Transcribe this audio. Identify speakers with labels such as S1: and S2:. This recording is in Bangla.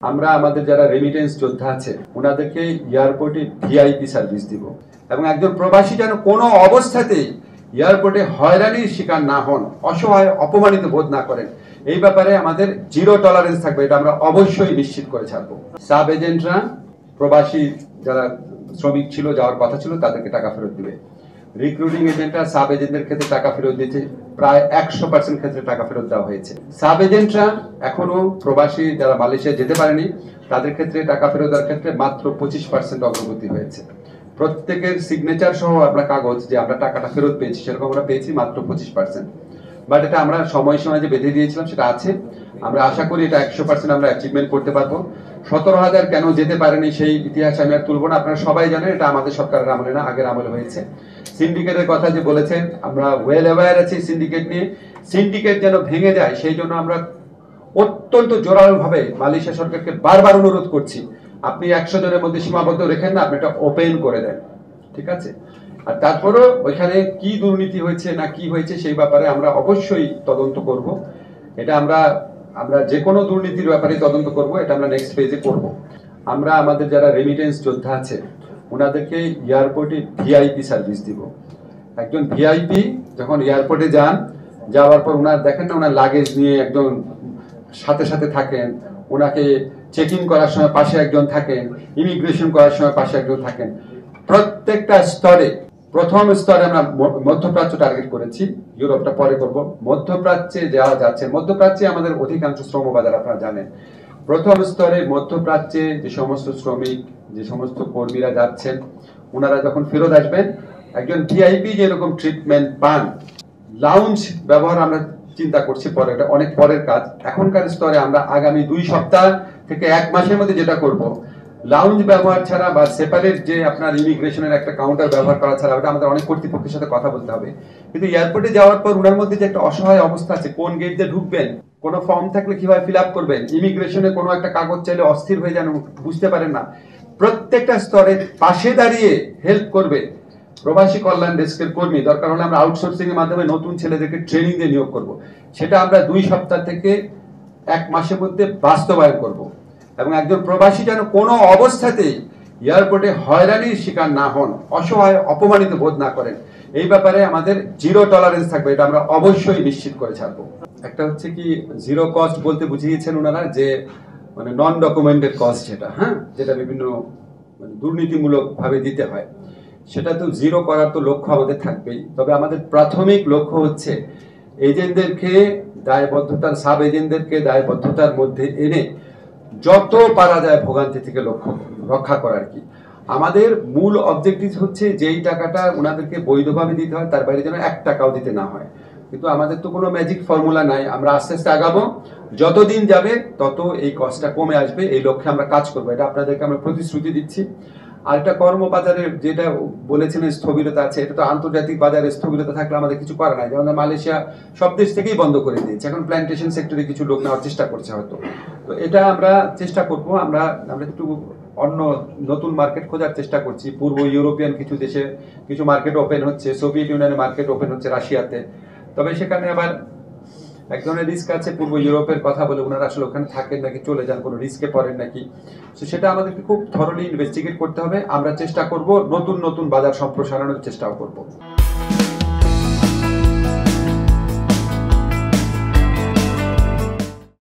S1: আমরা আমাদের যারা রেমিটেন্স যোদ্ধা আছে ওনাদেরকে এয়ারপোর্টে ভিআইপি সার্ভিস দিব এবং একজন প্রবাসী যেন কোনো অবস্থাতেই এয়ারপোর্টে হয়রানির শিকার না হন, অসহায় অপমানিত বোধ না করেন। এই ব্যাপারে আমাদের জিরো টলারেন্স থাকবে, এটা আমরা অবশ্যই নিশ্চিত করে ছাড়বো। সাব এজেন্টরা প্রবাসী যারা শ্রমিক ছিল, যাওয়ার কথা ছিল, তাদেরকে টাকা ফেরত দিবে। রিক্রুটিং এজেন্টরা সাব এজেন্টদের ক্ষেত্রে টাকা ফেরত দিয়েছে, প্রায় 100% ক্ষেত্রে টাকা ফেরত দেওয়া হয়েছে। সাব এজেন্টরা এখনো প্রবাসী যারা মালয়েশিয়া যেতে পারেনি তাদের ক্ষেত্রে টাকা ফেরত দেওয়ার ক্ষেত্রে মাত্র 25% অগ্রগতি হয়েছে। প্রত্যেকের সিগনেচার সহ আমরা কাগজ যে আমরা টাকাটা ফেরত পেয়েছি সেরকম আমরা পেয়েছি মাত্র 25%। বাট এটা আমরা সময় যে বেঁধে দিয়েছিলাম সেটা আছে। আমরা আশা করি এটা 100% আমরা অ্যাচিভমেন্ট করতে পারবো। 17,000 কেন যেতে পারেনি সেই ইতিহাস আমি আর তুলবো না, আপনারা সবাই জানেন এটা আমাদের সরকারের আমলে না, আগের আমলে হয়েছে। সিন্ডিকেটের কথা যে বলেছেন, আমরা ওয়েল অ্যাওয়্যার আছি সিন্ডিকেট নিয়ে। সিন্ডিকেট যেন ভেঙে যায় সেই জন্য আমরা অত্যন্ত জোরালোভাবে মালয়েশিয়া সরকারকে বারবার অনুরোধ করছি, আপনি 100 জনের মধ্যে সীমাবদ্ধ রেখেন না, আপনি এটা ওপেন করে দেন, ঠিক আছে? আর তারপরও ওইখানে কি দুর্নীতি হয়েছে না কি হয়েছে সেই ব্যাপারে আমরা অবশ্যই তদন্ত করব। এটা আমরা যে কোনো দুর্নীতির ব্যাপারে তদন্ত করব, এটা আমরা নেক্সট ফেজে করব। আমরা আমাদের যারা রেমিটেন্স যোদ্ধা আছে ওনাদেরকে এয়ারপোর্টে ভিআইপি সার্ভিস দিব। একজন ভিআইপি যখন এয়ারপোর্টে যান, যাওয়ার পর ওনার দেখেন না ওনার লাগেজ নিয়ে একজন সাথে থাকেন, ওনাকে চেক ইন করার সময় পাশে একজন থাকেন, ইমিগ্রেশন করার সময় পাশে একজন থাকেন। প্রত্যেকটা স্তরে, প্রথম স্তরে আমরা মধ্যপ্রাচ্য টার্গেট করেছি, ইউরোপটা পরে করব। মধ্যপ্রাচ্যে যাওয়া যাচ্ছে, মধ্যপ্রাচ্যে আমাদের অধিকাংশ শ্রম বাজার আপনারা জানেন। প্রথম স্তরে মধ্যপ্রাচ্যে যে সমস্ত শ্রমিক, যে সমস্ত কর্মীরা যাচ্ছেন, ওনারা যখন ফেরত আসবেন একজন ভিআইপি যেরকম ট্রিটমেন্ট পান, লাউঞ্জ ব্যবহার আমরা চিন্তা করছি পরে, এটা অনেক পরের কাজ। এখনকার স্তরে আমরা আগামী 2 সপ্তাহ থেকে 1 মাসের মধ্যে যেটা করব, লাউঞ্জ ব্যবহার ছাড়া বা সেপারেট যে আপনার ইমিগ্রেশনের একটা কাউন্টার ব্যবহার করা ছাড়া, ওটা আমাদের অনেক কর্তৃপক্ষের সাথে কথা বলতে হবে। কিন্তু এয়ারপোর্টে যাওয়ার পর ওনার মধ্যে যে একটা অসহায় অবস্থা আছে, কোন গেট দিয়ে ঢুকবেন, কোনো ফর্ম থাকলে কিভাবে ফিল আপ করবেন, ইমিগ্রেশনে কোনো একটা কাগজ চাইলে অস্থির হয়ে যান, বুঝতে পারেন না, প্রত্যেকটা স্তরে পাশে দাঁড়িয়ে হেল্প করবে প্রবাসী কল্যাণ ডেস্কের কর্মী। দরকার হলে আমরা আউটসোর্সিং এর মাধ্যমে নতুন ছেলেদেরকে ট্রেনিং দিয়ে নিয়োগ করব। সেটা আমরা 2 সপ্তাহ থেকে 1 মাসের মধ্যে বাস্তবায়ন করব। এবং একজন প্রবাসী যেন কোনো অবস্থাতেই এয়ারপোর্টে হয়রানির শিকার না হন, অসহায় অপমানিত বোধ না করেন। এই ব্যাপারে আমাদের জিরো টলারেন্স থাকবে, এটা আমরা অবশ্যই নিশ্চিত করে ছাড়বো। একটা হচ্ছে কি জিরো কস্ট বলতে বুঝিয়েছেন ওনারা যে মানে নন ডকুমেন্টেড কস্ট, যেটা যেটা বিভিন্ন দুর্নীতিমূলক ভাবে দিতে হয়, সেটা তো জিরো করার তো লক্ষ্য আমাদের থাকবেই। তবে আমাদের প্রাথমিক লক্ষ্য হচ্ছে এজেন্টদেরকে দায়বদ্ধতার, সাব এজেন্টদেরকে দায়বদ্ধতার মধ্যে এনে যত পারা যায় ভোগান্তি থেকে রক্ষা করার কি। আমাদের মূল অবজেক্টিভ হচ্ছে যেই টাকাটা ওনাদেরকে বৈধভাবে দিতে হয় তার বাইরে যেন 1 টাকাও দিতে না হয়। কিন্তু আমাদের তো কোনো ম্যাজিক ফর্মুলা নাই, আমরা আস্তে আস্তে আগাবো, যতদিন যাবে তত এই কষ্টটা কমে আসবে, এই লক্ষ্যে আমরা কাজ করবো, এটা আপনাদেরকে আমরা প্রতিশ্রুতি দিচ্ছি। আর একটা কর্মবাজারের যেটা বলেছেন স্থবিরতা আছে, এটা তো আন্তর্জাতিক বাজারে স্থবিরতা থাকলে আমাদের কিছু করা নাই। যেমন মালয়েশিয়া সব দেশ থেকেই বন্ধ করে দিয়েছে, এখন প্ল্যান্টেশন সেক্টরে কিছু লোক নেওয়ার চেষ্টা করছে হয়তো। তো এটা আমরা চেষ্টা করবো, আমরা একটু অন্য নতুন মার্কেট খোঁজার চেষ্টা করছি। পূর্ব ইউরোপিয়ান কিছু দেশে কিছু মার্কেট ওপেন হচ্ছে, সোভিয়েত ইউনিয়নের মার্কেট ওপেন হচ্ছে রাশিয়াতে। তবে সেখানে আবার এক ধরনের রিস্ক আছে, পূর্ব ইউরোপের কথা বলে ওনারা আসলে ওখানে থাকেন নাকি চলে যান, কোনো রিস্কে পড়েন নাকি, তো সেটা আমাদেরকে খুব থরলি ইনভেস্টিগেট করতে হবে। আমরা চেষ্টা করব নতুন বাজার সম্প্রসারণের চেষ্টাও করব।